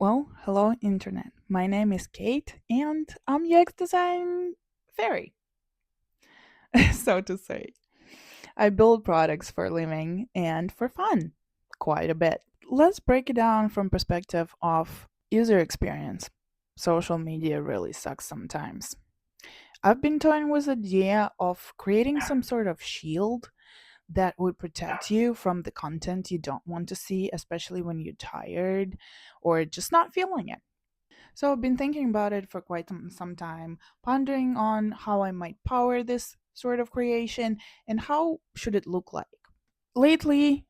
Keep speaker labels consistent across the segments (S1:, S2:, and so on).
S1: Well, hello, Internet. My name is Kate, and I'm UX design fairy, so to say. I build products for a living and for fun, quite a bit. Let's break it down from perspective of user experience. Social media really sucks sometimes. I've been toying with the idea of creating some sort of shield that would protect you from the content you don't want to see, especially when you're tired or just not feeling it. So I've been thinking about it for quite some time, pondering on how I might power this sort of creation and how should it look like. Lately,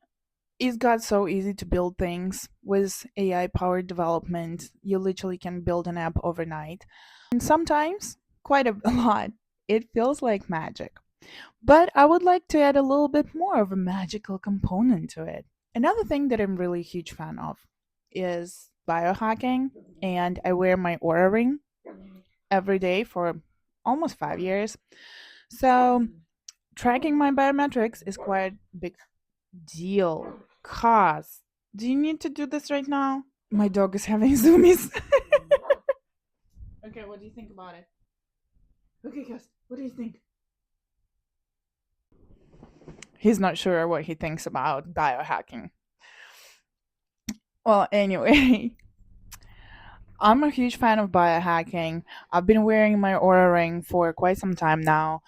S1: it's got so easy to build things with AI powered development. You literally can build an app overnight. And sometimes, quite a lot, it feels like magic. But I would like to add a little bit more of a magical component to it. Another thing that I'm really a huge fan of is biohacking, and I wear my Oura ring every day for almost 5 years. So tracking my biometrics is quite a big deal. Cause, do you need to do this right now? My dog is having zoomies. Okay, what do you think about it? Okay, guys, what do you think? He's not sure what he thinks about biohacking. Well, anyway, I'm a huge fan of biohacking. I've been wearing my Aura ring for quite some time now,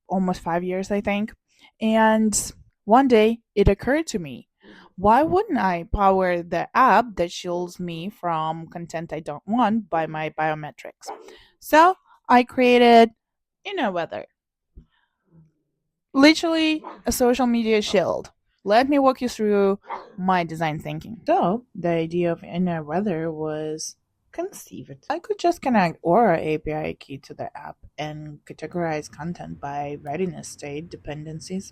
S1: almost 5 years, I think. And one day it occurred to me, why wouldn't I power the app that shields me from content I don't want by my biometrics? So I created Inner Weather, literally a social media shield. Let me walk you through my design thinking. So, the idea of inner weather was conceived. I could just connect Aura API key to the app and categorize content by readiness state dependencies.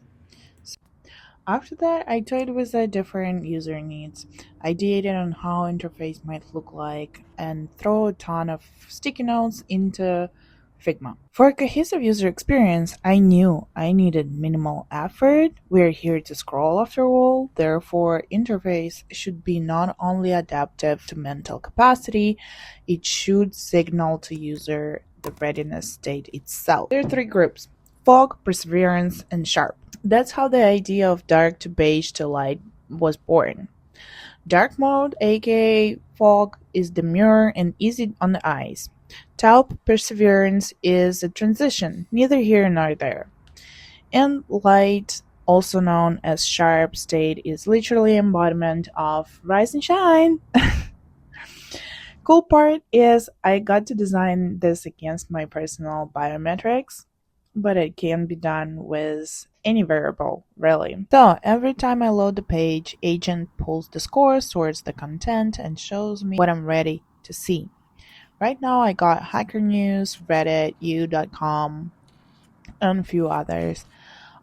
S1: After that, I toyed with the different user needs, ideated on how interface might look like, and throw a ton of sticky notes into Figma. For a cohesive user experience, I knew I needed minimal effort. We're here to scroll after all, therefore interface should be not only adaptive to mental capacity, it should signal to user the readiness state itself. There are three groups: fog, perseverance, and sharp. That's how the idea of dark to beige to light was born. Dark mode, aka fog, is demure and easy on the eyes. Taupe perseverance is a transition, neither here nor there. And light, also known as sharp state, is literally embodiment of rise and shine. Cool part is I got to design this against my personal biometrics, but it can be done with any variable, really. So every time I load the page, agent pulls the score, sorts the content, and shows me what I'm ready to see. Right now I got Hacker News, Reddit, U.com, and a few others.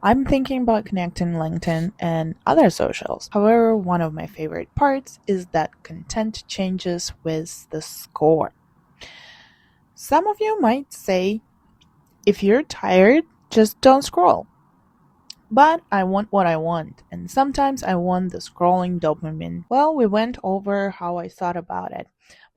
S1: I'm thinking about connecting LinkedIn and other socials. However, one of my favorite parts is that content changes with the score. Some of you might say, if you're tired, just don't scroll. But I want what I want, and sometimes I want the scrolling dopamine. Well, we went over how I thought about it,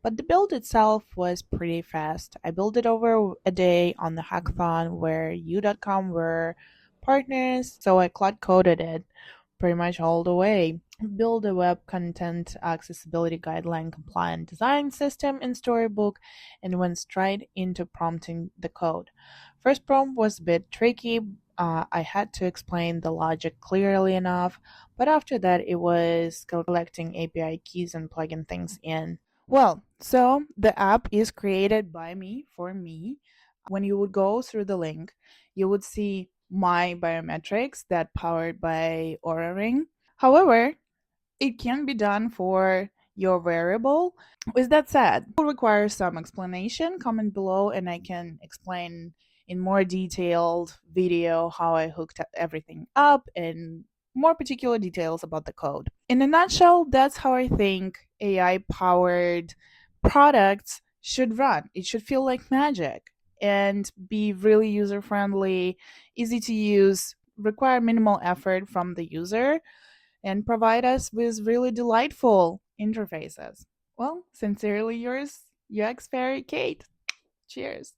S1: but the build itself was pretty fast. I built it over a day on the hackathon where U.com were partners, so I cloud coded it pretty much all the way. Build a web content accessibility guideline compliant design system in Storybook and went straight into prompting the code. First prompt was a bit tricky. I had to explain the logic clearly enough, but after that, it was collecting API keys and plugging things in. Well, so the app is created by me for me. When you would go through the link, you would see my biometrics that powered by Aura Ring. However, it can be done for your variable. With that said, it will require some explanation. Comment below and I can explain in more detailed video how I hooked everything up and more particular details about the code. In a nutshell, that's how I think AI powered products should run. It should feel like magic and be really user friendly, easy to use, require minimal effort from the user, and provide us with really delightful interfaces. Well, sincerely yours, UX Fairy Kate. Cheers.